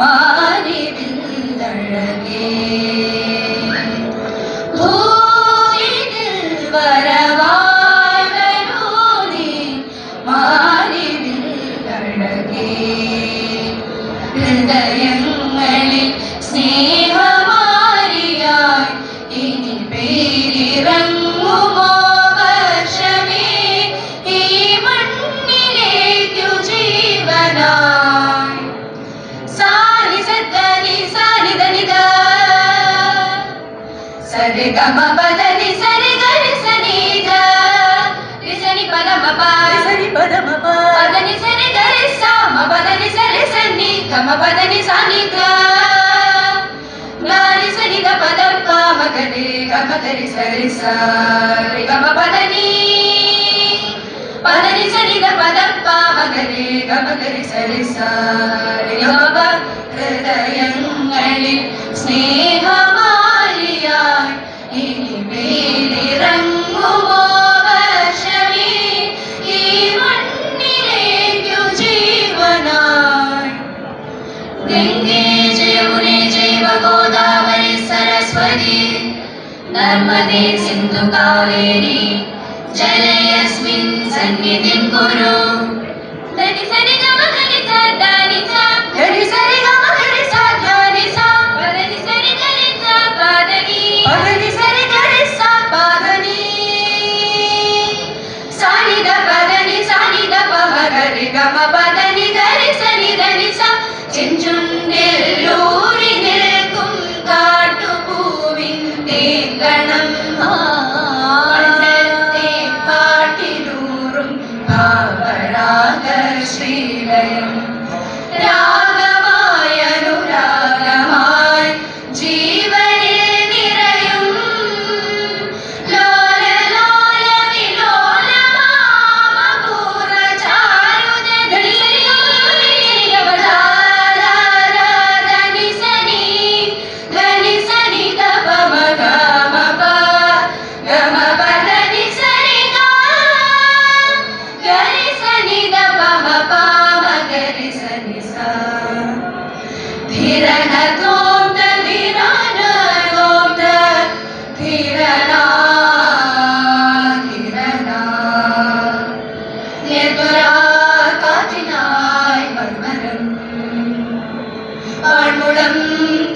മാറിവില്ലഴകേ ഭൂരിതിൽ വരവാഴൂനി മാറിവില്ലഴകേ ഹൃദയങ്ങളിൽ സ്നേഹമാരിയായി ഇനി പേരിറങ്ങുമോ വർഷമേ ഈ മണ്ണിലേക്കു ജീവനായി സാനി സദ്ദനി സാനി ധനിധ സരി ഗമ പദനി സരി ഗരി സനിധ രിസനി പദമ രിസനി പദമ പദനി സരി ഗരി സമ പദനി സരി സനി ഗമ പദനി സനി ധ ಗಾರಿ ಸನಿ ಗ ಪದ ಪ ಮಗರಿ ಗಮ ಗರಿ ಸರಿ ಸರಿ ಗಮ ಪದನಿ ಪದನಿ ಸನಿ ಗ ಪದ ಪ ಮಗರಿ ಗಮ ಗರಿ ಸರಿ ಸರಿ ಗಮ ಪ ഹൃദയങ്ങളിൽ സ്നേഹമാരിയായി ഇനി പേരിറങ്ങുമോ വർഷമേ ഈ മണ്ണിലേക്കു ജീവനായി ഗംഗേ ജയമുനേ ജൈവ ഗോദാവരി സരസ്വതി നർമ്മദേ സിന്ധു കാവേരി ജലയസ്മിൻ സന്നിധിം കുരു ധനി സരി ഗമ ധനി സ ധനി സ ധനി സരി ഗമ ധനി സ ധനി സ പദനി സരി ഗരി സ പദനി പദനി സരി ഗരി സ പദനി സാനി ധ പദനി സാനി ധ പ ഗരി ഗമ പദനി ഗരി സനി ധനി സ ചെഞ്ചുണ്ടിലൂരി നിൽക്കും കാട്ടുപൂവിൻ്റെ ഗണം പണ്ടത്തെ പാട്ടിലൂറും ഭാവരാഗ ശ്രീലയം രാഗമായി അനുരാഗമായി ജീവനിൽ നിറയും ലോല ലോല വിലോലമാമപൂർവ ചാരുത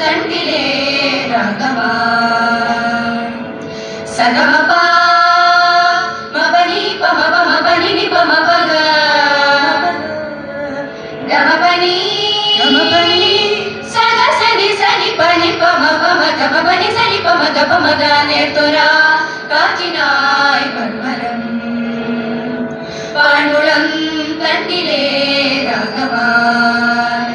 തണ്ടിലെ രാഗമായി സഗമപ മപനി പമ പമ പനി നി പമ പഗ ഗമപനി ഗമപനി സഗ സനി സനി പനി പമ പമ ഗമപനി സനി പമ ഗപമ ഗാനെ തുരാ കാറ്റിനായി മർമരം പാൺമുളം തണ്ടിലെ രാഗമായി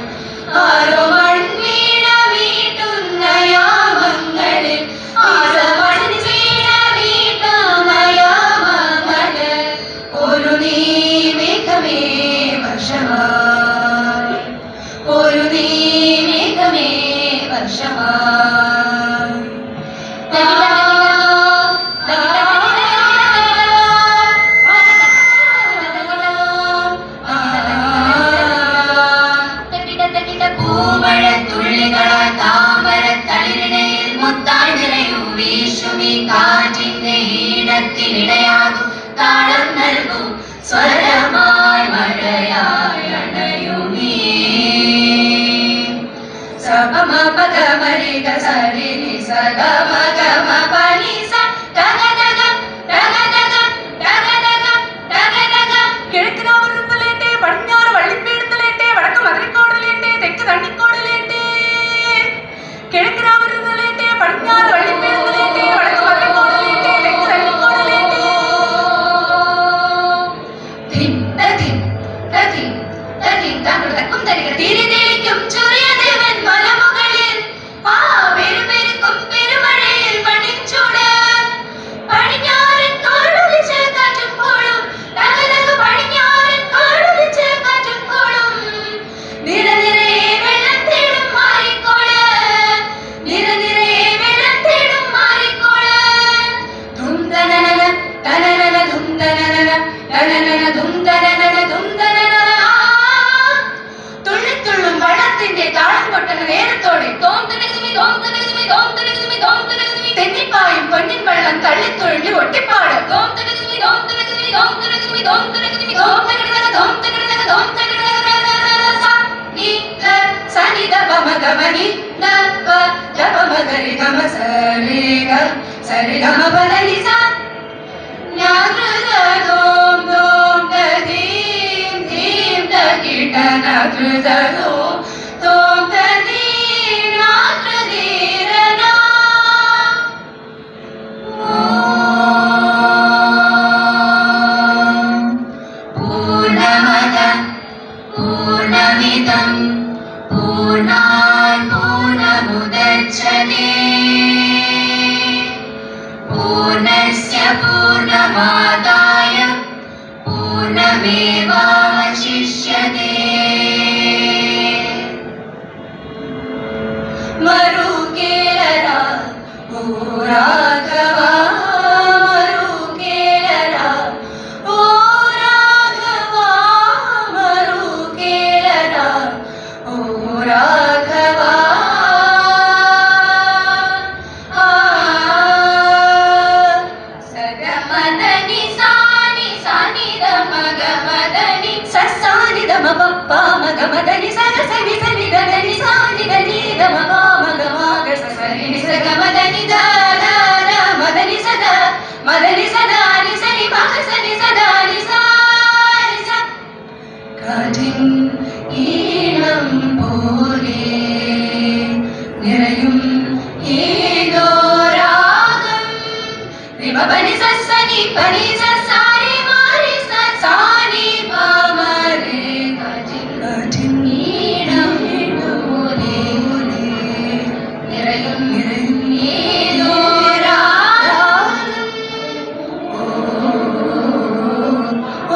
ആരോ മൺവീണ വീട്ടുന്ന യാമങ്ങളിൽ ആരോ മൺവീണ വീട്ടുന്ന യാമങ്ങളിൽ ഒരു നീ മേഘമേ വർഷമായി ഒരു നീ മേഘമേ വർഷമായി പൂമഴത്തുള്ളികളാൽ താമരത്തളിരിടയിൽ മുത്തായി നിറയും വീശുമീ കാറ്റിന്റെ ഈണത്തിനിടയാകും താളം നൽകും സ്വരമായി മഴയായി അണയുമീ സപമ പഗമരി ഗസരി നി സഗമ ഗമ പനി സ ഗഗ ഗഗ ഗഗ ഗഗ ഗഗ ഗഗ ഗഗ ഗഗ കിഴക്കിനാവരുന്നലേട്ടെ പടിഞ്ഞാറ് വള്ളിപ്പീടുന്നലേട്ടെ വടക്ക് മധുരക്കോടിലേട്ടെ തെക്ക് തണ്ണിക്കോടിലേട്ടെ കിഴക്കിനാവരുന്നലേട്ടെ പടിഞ്ഞാറ് വള്ളിപ്പീടുന്നലേട്ടെ വടക്ക് മധുരക്കോടിലേട്ടെ തെക്ക് തണ്ണിക്കോടിലേട്ടെ ധിം തധിം തധിം തധിം തങ്ങൾ തക്കും തരിക തീരെ തെളിക്കും സൂര്യദേവൻ മലമുകളിൽ ആ പെരുപെരുക്കും പെരുമഴയിൽ പണിച്ചൂട് തുഴഞ്ഞു ഒട്ടിപ്പാട് ദോം തകതിമി ദോം തകതിമി ദോം തകതിമി ദോം തകതിമി ദോം തകതിമി ദോം തകതിമി ദോം തകതിമി സ നി ല സ നി ദ പ മ ഗ മ നി ന പ ല പ മ ഗ രി ഗ മ സ രി ഗ സ രി ഗ മ പ ധ നി സ ന ധ ധ ദോം ദോം ധ ധീം ധീം ധ കി ട ന ധ ധ ദോം ദോം ധ ധീം ന ധ ധീ ര ന പൂർണ്ണമദ പൂർണ്ണമിദം പൂർണ്ണാത് പൂർണ്ണമുദച്യതേ പൂർണ്ണസ്യ പൂർണ്ണമാദായ പൂർണ്ണമേവാവശിഷ്യതേ മരുകേലര ഓ രാഘവ മരുകേലര ഓ രാഘവ മരുകേലര ഓ രാഘവ സഗമദനി സാനി സാനി ദമഗമദനി സസാനി ദമപപ്പ മഗമദനി സഗസനി സനി ദനി സാനി ദനി ദമപ മഗമഗ സസനി സഗമദനി ദ ദ ര മദനി സദ മദനി സദാ നി സനി മഗ സനി സദാ നി സ നി സ കാറ്റിൻ ഈണം പോലെ നിറയും ഏതോ രാഗം റിമപനി സസനി പനി സസാരി മാരി സസാനി പമരേ കാറ്റിൻ ഈണം പോലെ നിറയും ഏതോ രാഗം ഓ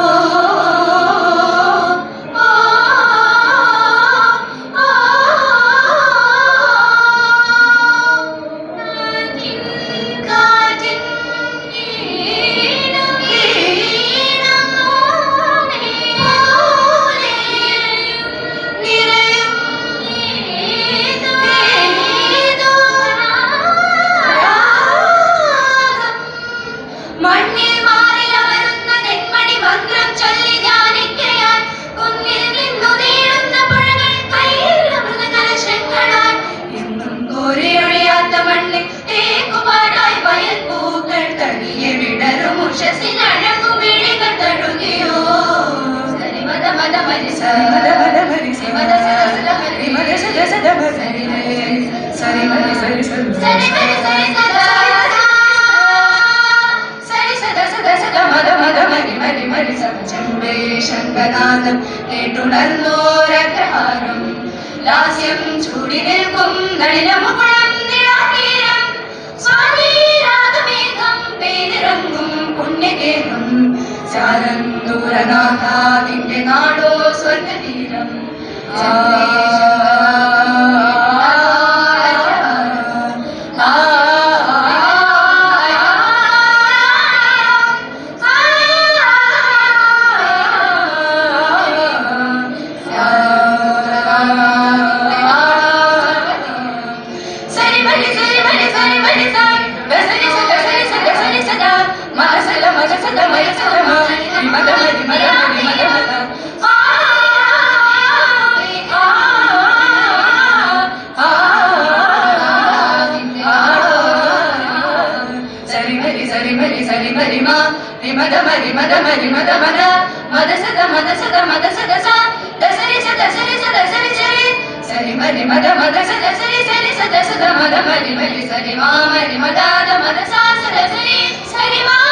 മണ്ണിൽ മാറിലമരുന്ന നെന്മണി മന്ത്രം ചൊല്ലി ധ്യാനിക്കയാൽ കുന്നിൽ നിന്നു നീളുന്ന പുഴകൾ കയ്യിൽ അമൃതകലശങ്ങളാൽ എന്നും കോരിയൊഴിയാത്ത മണ്ണിൽ തേക്കുപാടായി വയൽ പൂക്കൾ തനിയെ വിടരും ഉഷസിനഴകുമിഴികൾ തഴുകിയോ സരിമദ മദ മരി സരിമദ മദ മരി സിമദ സദ മരി മദ സദ സദ മരി സരി മരി സരി സരി സരി മരി സരി സദാ ശങ്കനാഥം കേട്ടുണർന്നോരഗ്രഹാരം ലാസ്യം ചൂടി നിൽക്കും നളിനമുകുളം നിളാതീരം സ്വാതി രാഗമേഘം പെയ്തിറങ്ങും പുണ്യകേഹം ശാരന്തൂരനാഥ നിന്റെ നാടോ സ്വർഗതീരം సరి మా